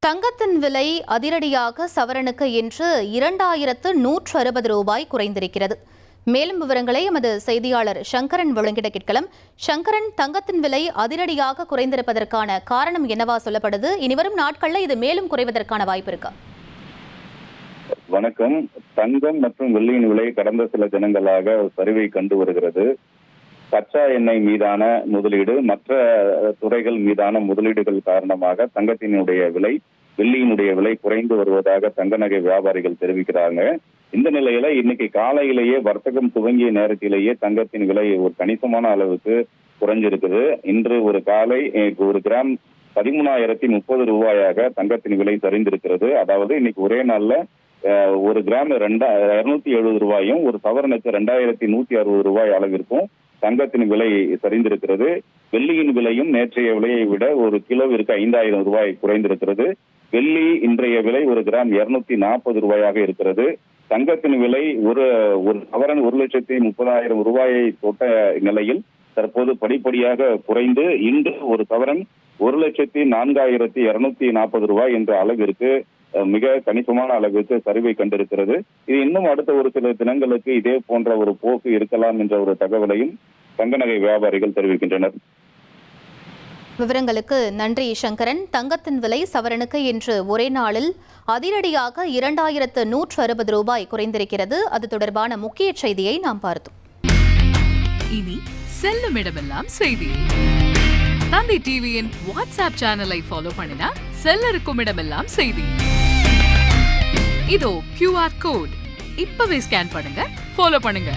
தங்கத்தின் விலை அதிரடியாக சவரனுக்கு இன்று 2160 ரூபாய் குறைந்திருக்கிறது. மேலும் விவரங்களை எமது செய்தியாளர் சங்கரன் வழங்கிட கேட்கலாம். சங்கரன், தங்கத்தின் விலை அதிரடியாக குறைந்திருப்பதற்கான காரணம் என்னவா சொல்லப்படுது? இனிவரும் நாட்களில் இது மேலும் குறைவதற்கான வாய்ப்பு இருக்கா? வணக்கம். தங்கம் மற்றும் வெள்ளியின் விலை கடந்த சில தினங்களாக சரிவை கண்டு வருகிறது. கச்சா எண்ணெய் மீதான முதலீடு, மற்ற துறைகள் மீதான முதலீடுகள் காரணமாக தங்கத்தினுடைய விலை, வெள்ளியினுடைய விலை குறைந்து வருவதாக தங்க நகை வியாபாரிகள் தெரிவிக்கிறாங்க. இந்த நிலையில இன்னைக்கு காலையிலேயே வர்த்தகம் துவங்கிய நேரத்திலேயே தங்கத்தின் விலை ஒரு கணிசமான அளவுக்கு குறைஞ்சிருக்குது. இன்று ஒரு காலை ஒரு கிராம் 13,030 ரூபாயாக தங்கத்தின் விலை சரிந்திருக்கிறது. அதாவது இன்னைக்கு ஒரே நாள்ல ஒரு கிராம் 270 ரூபாயும் ஒரு சவரனுக்கு 2,160 ரூபாய் அளவிற்கும் தங்கத்தின் விலை சரிந்திருக்கிறது. வெள்ளியின் விலையும் நேற்றைய விலையை விட ஒரு கிலோவிற்கு 5,000 ரூபாய் குறைந்திருக்கிறது. வெள்ளி இன்றைய விலை ஒரு கிராம் 240 ரூபாயாக இருக்கிறது. தங்கத்தின் விலை ஒரு சவரன் 1,30,000 ரூபாயை தொட்ட நிலையில் தற்போது படிப்படியாக குறைந்து இன்று ஒரு சவரன் 1,04,240 ரூபாய் என்ற அளவிற்கு மிக கணிசமான அளவிற்கு சரிவை கண்டிருக்கிறது. இது இன்னும் அடுத்த ஒரு சில தினங்களுக்கு இதே போன்ற ஒரு போக்கு இருக்கலாம் என்ற ஒரு தகவலையும் தங்க நகை வியாபாரிகள் தெரிவிக்கின்றனர். விவரங்களுக்கு நன்றி சங்கரன். தங்கத்தின் விலை சவரனுக்கு இன்று ஒரே நாளில் அதிரடியாக 2160 ரூபாய் குறைந்திருக்கிறது. அது தொடர்பான முக்கிய செய்தியை நாம் பார்த்தோம். இனி செல்லும் இடமெல்லாம் செய்தி. தந்தி டிவியின் வாட்ஸ்அப் சேனலை ஃபாலோ பண்ணினா செல்ல இருக்கும் இடமெல்லாம் செய்தி. இதோ QR கோட் இப்பவே ஸ்கேன் பண்ணுங்க, ஃபாலோ பண்ணுங்க.